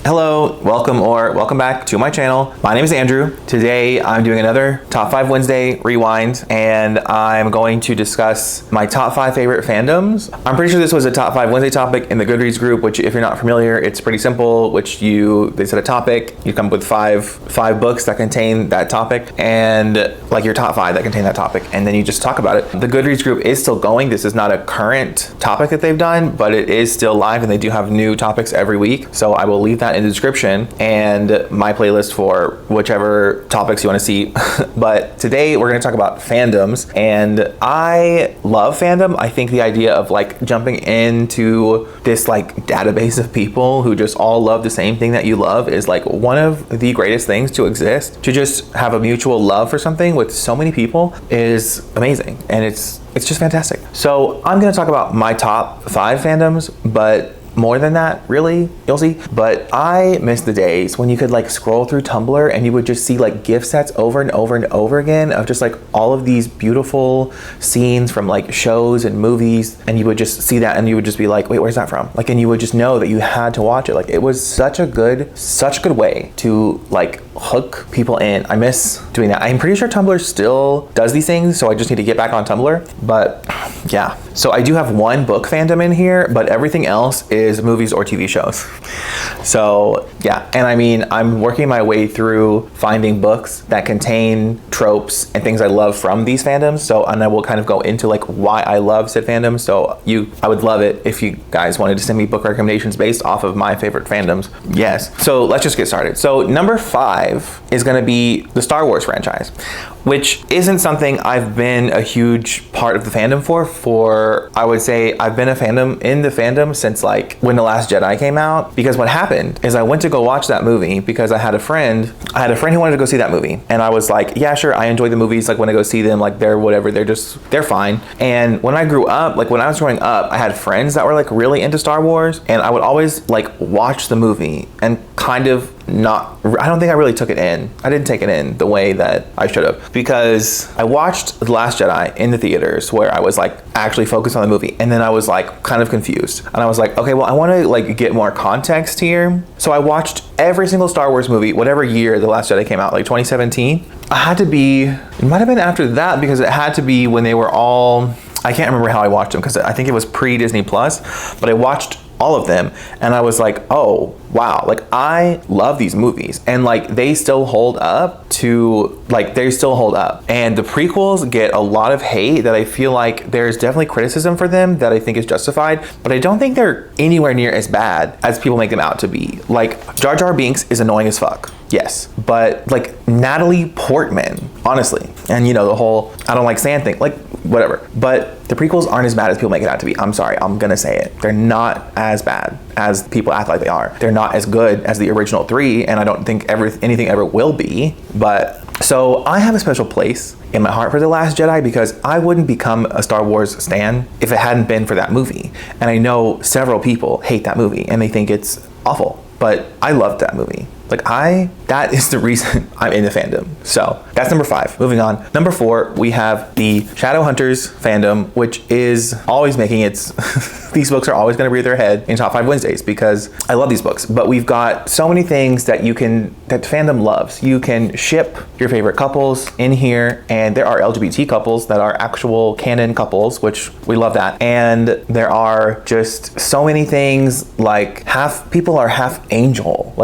Hello, welcome back to my channel. My name is Andrew. Today I'm doing another Top 5 Wednesday rewind, and I'm going to discuss my top 5 favorite fandoms. I'm pretty sure this was a Top 5 Wednesday topic in the Goodreads group, which if you're not familiar, it's pretty simple, they set a topic, you come up with five books that contain that topic, and like your top 5 that contain that topic, and then you just talk about it. The Goodreads group is still going. This is not a current topic that they've done, but it is still live, and they do have new topics every week. So I will leave that in the description and my playlist for whichever topics you want to see. But today we're going to talk about fandoms, and I love fandom. I think the idea of like jumping into this like database of people who just all love the same thing that you love is like one of the greatest things to exist. To just have a mutual love for something with so many people is amazing, and it's just fantastic. So I'm going to talk about my top 5 fandoms, but more than that, really, you'll see. But I miss the days when you could like scroll through Tumblr and you would just see like gift sets over and over and over again of just like all of these beautiful scenes from like shows and movies, and you would just see that and you would just be like, wait, where's that from? Like, and you would just know that you had to watch it. Like, it was such a good way to like hook people in. I miss doing that. I'm pretty sure Tumblr still does these things, so I just need to get back on Tumblr. But yeah, so I do have one book fandom in here, but everything else is movies or TV shows. So yeah, and I mean, I'm working my way through finding books that contain tropes and things I love from these fandoms. So, and I will kind of go into like why I love said fandoms. So I would love it if you guys wanted to send me book recommendations based off of my favorite fandoms. Yes. So let's just get started. So number 5 is going to be the Star Wars franchise, which isn't something I've been a huge part of the fandom for I would say I've been in the fandom since like when The Last Jedi came out. Because what happened is I went to go watch that movie because I had a friend who wanted to go see that movie, and I was like, yeah, sure, I enjoy the movies. Like when I go see them, like they're whatever, they're fine. And when I grew up, like when I was growing up, I had friends that were like really into Star Wars, and I would always like watch the movie and kind of I don't think I really took it in. I didn't take it in the way that I should have, because I watched The Last Jedi in the theaters where I was like actually focused on the movie, and then I was like kind of confused, and I was like, okay, well, I want to like get more context here. So I watched every single Star Wars movie, whatever year The Last Jedi came out, like 2017. It might have been after that, because it had to be when they were all, I can't remember how I watched them because I think it was pre-Disney Plus, but I watched all of them, and I was like, oh wow, like I love these movies, and like they still hold up, and the prequels get a lot of hate that I feel like there's definitely criticism for them that I think is justified, but I don't think they're anywhere near as bad as people make them out to be. Like Jar Jar Binks is annoying as fuck, yes, but like Natalie Portman, honestly, and you know the whole I don't like sand thing, like whatever, but the prequels aren't as bad as people make it out to be. I'm sorry, I'm gonna say it. They're not as bad as people act like they are. They're not as good as the original 3, and I don't think anything ever will be. But so I have a special place in my heart for The Last Jedi, because I wouldn't become a Star Wars stan if it hadn't been for that movie. And I know several people hate that movie and they think it's awful, but I loved that movie. Like that is the reason I'm in the fandom. So that's number 5. Moving on. Number 4, we have the Shadowhunters fandom, which is always making its, these books are always going to rear their head in Top 5 Wednesdays because I love these books. But we've got so many things that that fandom loves. You can ship your favorite couples in here, and there are LGBT couples that are actual canon couples, which we love that. And there are just so many things, like people are half angel.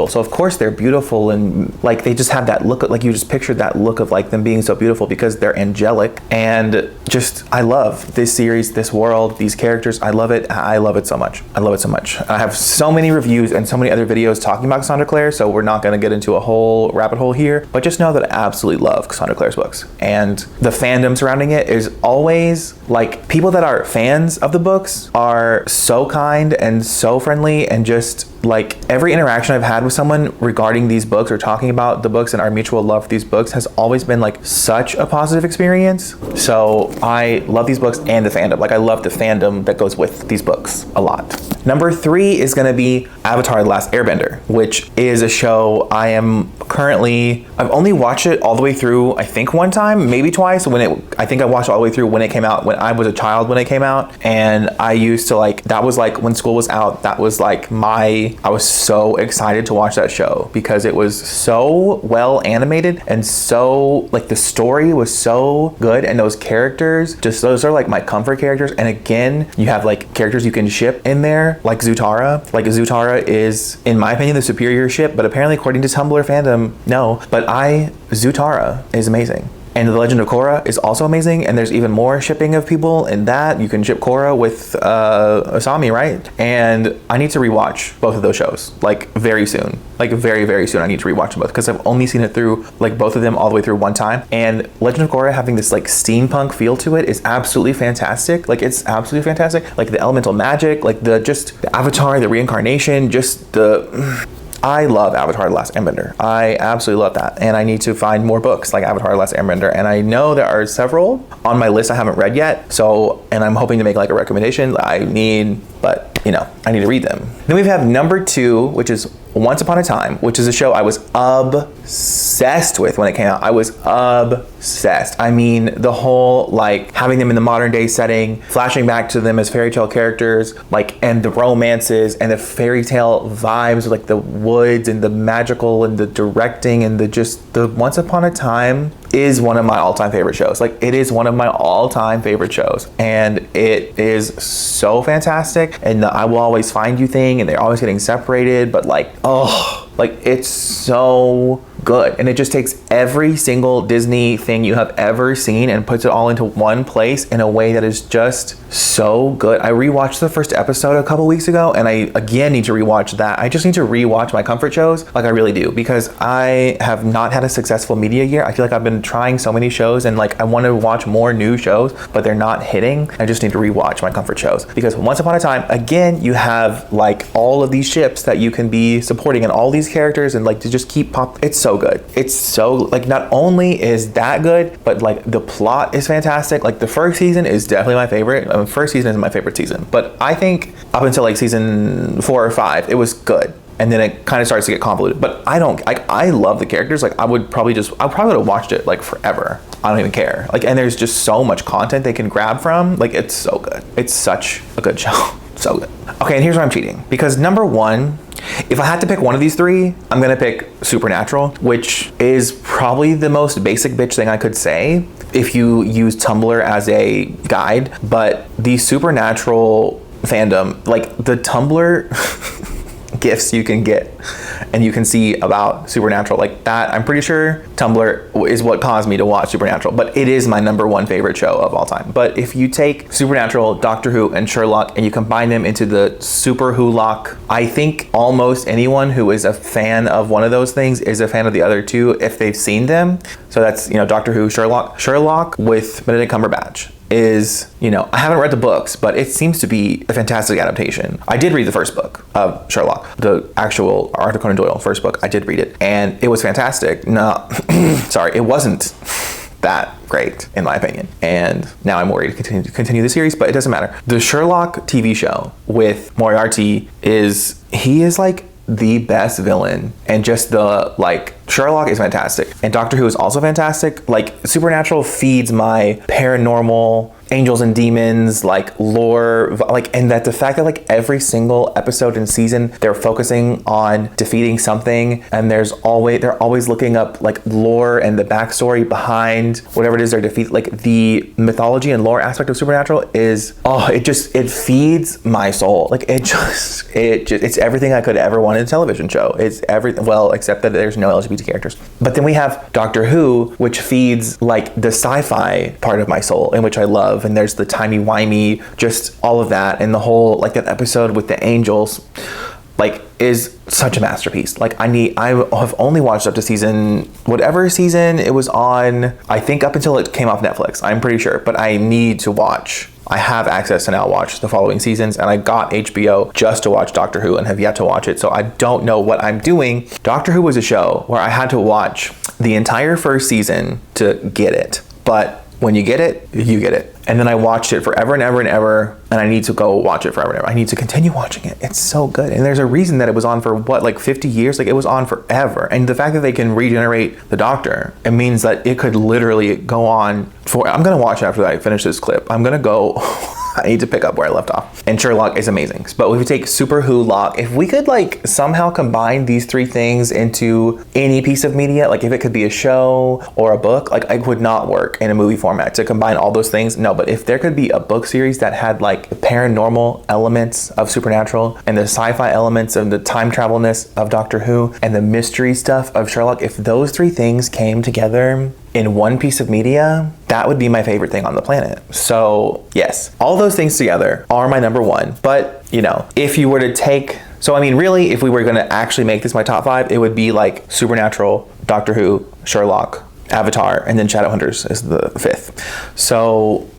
So of course they're beautiful, and like they just have that look, like you just pictured that look of like them being so beautiful because they're angelic. And just I love this series, this world, these characters. I love it so much. I have so many reviews and so many other videos talking about Cassandra Clare, so we're not going to get into a whole rabbit hole here, but just know that I absolutely love Cassandra Clare's books, and the fandom surrounding it is always like, people that are fans of the books are so kind and so friendly, and just like every interaction interaction I've had with someone regarding these books or talking about the books and our mutual love for these books has always been like such a positive experience. So I love these books and the fandom. Like I love the fandom that goes with these books a lot. Number 3 is gonna be Avatar: The Last Airbender, which is a show I've only watched it all the way through, I think one time, maybe twice. I think I watched it all the way through when it came out, when I was a child when it came out. And I used to that was like when school was out, that was like I was so excited to watch that show because it was so well animated and so like the story was so good, and those characters, just those are like my comfort characters. And again, you have like characters you can ship in there, like Zutara. Like Zutara is, in my opinion, the superior ship, but apparently according to Tumblr fandom, no. But Zutara is amazing. And The Legend of Korra is also amazing, and there's even more shipping of people in that. You can ship Korra with Asami, right? And I need to rewatch both of those shows, like very soon. Like very, very soon I need to rewatch them both, because I've only seen it through, like both of them all the way through one time. And Legend of Korra having this like steampunk feel to it is absolutely fantastic. Like it's absolutely fantastic. Like the elemental magic, like the Avatar, the reincarnation, I love Avatar: The Last Airbender. I absolutely love that. And I need to find more books like Avatar: The Last Airbender. And I know there are several on my list I haven't read yet. So, and I'm hoping to make like a recommendation I need to read them. Then we have number 2, which is Once Upon a Time, which is a show I was obsessed with when it came out. I was obsessed. I mean, the whole like having them in the modern day setting, flashing back to them as fairy tale characters, like, and the romances and the fairy tale vibes, like the woods and the magical and the directing and the Once Upon a Time is one of my all-time favorite shows. Like it is one of my all-time favorite shows, and it is so fantastic. And the I Will Always Find You thing, and they're always getting separated, but like, it's so good. And it just takes every single Disney thing you have ever seen and puts it all into one place in a way that is just so good. I rewatched the first episode a couple weeks ago, and I again need to rewatch that. I just need to rewatch my comfort shows, like I really do, because I have not had a successful media year. I feel like I've been trying so many shows, and like I want to watch more new shows, but they're not hitting. I just need to rewatch my comfort shows, because Once Upon a Time, again, you have like all of these ships that you can be supporting and all these characters, and like to just keep it's so good. It's so like, not only is that good, but like the plot is fantastic. Like the first season is definitely my favorite. First season is my favorite season, but I think up until like season 4 or 5, it was good. And then it kind of starts to get convoluted, but I love the characters. Like I probably would have watched it like forever. I don't even care. Like, and there's just so much content they can grab from. Like, it's so good. It's such a good show. So good. Okay, and here's where I'm cheating, because number 1, if I had to pick one of these 3, I'm gonna pick Supernatural, which is probably the most basic bitch thing I could say if you use Tumblr as a guide. But the Supernatural fandom, like the Tumblr gifts you can get and you can see about Supernatural, like that, I'm pretty sure Tumblr is what caused me to watch Supernatural, but it is my number 1 favorite show of all time. But if you take Supernatural, Doctor Who, and Sherlock, and you combine them into the Super Who-lock, I think almost anyone who is a fan of one of those things is a fan of the other 2 if they've seen them. So that's, Doctor Who, Sherlock with Benedict Cumberbatch is, I haven't read the books, but it seems to be a fantastic adaptation. I did read the first book of Sherlock, the actual Arthur Conan Doyle first book. I did read it, and it was fantastic. No, sorry, it wasn't that great in my opinion. And now I'm worried to continue the series, but it doesn't matter. The Sherlock TV show with Moriarty he is like the best villain, and just Sherlock is fantastic, and Doctor Who is also fantastic. Like Supernatural feeds my paranormal, angels and demons, like lore, and that the fact that like every single episode and season they're focusing on defeating something, and they're always looking up like lore and the backstory behind whatever it is they're defeating. Like the mythology and lore aspect of Supernatural is it feeds my soul. Like it's everything I could ever want in a television show. It's everything, well, except that there's no LGBT characters. But then we have Doctor Who, which feeds like the sci-fi part of my soul, in which I love. And there's the timey-wimey, just all of that, and the whole, like that episode with the angels. like is such a masterpiece. Like I have only watched up to season, whatever season it was on, I think up until it came off Netflix, I'm pretty sure, but I need to watch. I have access to now watch the following seasons, and I got HBO just to watch Doctor Who and have yet to watch it, so I don't know what I'm doing. Doctor Who was a show where I had to watch the entire first season to get it, but when you get it, you get it. And then I watched it forever and ever and ever, and I need to go watch it forever and ever. I need to continue watching it. It's so good. And there's a reason that it was on for what, like 50 years? Like it was on forever. And the fact that they can regenerate the Doctor, it means that it could literally go on for, I'm gonna watch it after I finish this clip. I'm gonna go, I need to pick up where I left off. And Sherlock is amazing. But if we take Super Who Lock, if we could like somehow combine these three things into any piece of media, like if it could be a show or a book, like it would not work in a movie format to combine all those things. No, but if there could be a book series that had like the paranormal elements of Supernatural and the sci-fi elements of the time travelness of Doctor Who and the mystery stuff of Sherlock, if those three things came together in one piece of media, that would be my favorite thing on the planet. So yes, all those things together are my number one. But you know, if you were to take, so I mean really, if we were gonna actually make this my top five, it would be like Supernatural, Doctor Who, Sherlock, Avatar, and then Shadowhunters is the fifth. So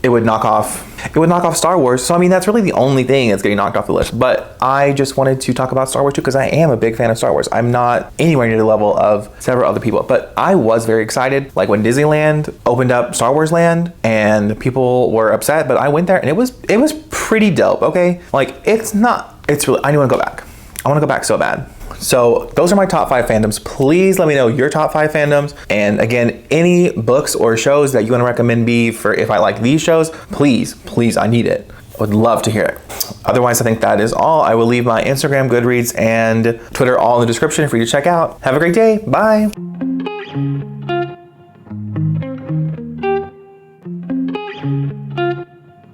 it would knock off Star Wars. So I mean, that's really the only thing that's getting knocked off the list. But I just wanted to talk about Star Wars too, because I am a big fan of Star Wars. I'm not anywhere near the level of several other people, but I was very excited. Like when Disneyland opened up Star Wars Land and people were upset, but I went there and it was pretty dope, okay? Like it's really, I want to go back. I want to go back so bad. So those are my top 5 fandoms. Please let me know your top 5 fandoms. And again, any books or shows that you want to recommend me for if I like these shows, please, I need it. I would love to hear it. Otherwise, I think that is all. I will leave my Instagram, Goodreads, and Twitter all in the description for you to check out. Have a great day. Bye.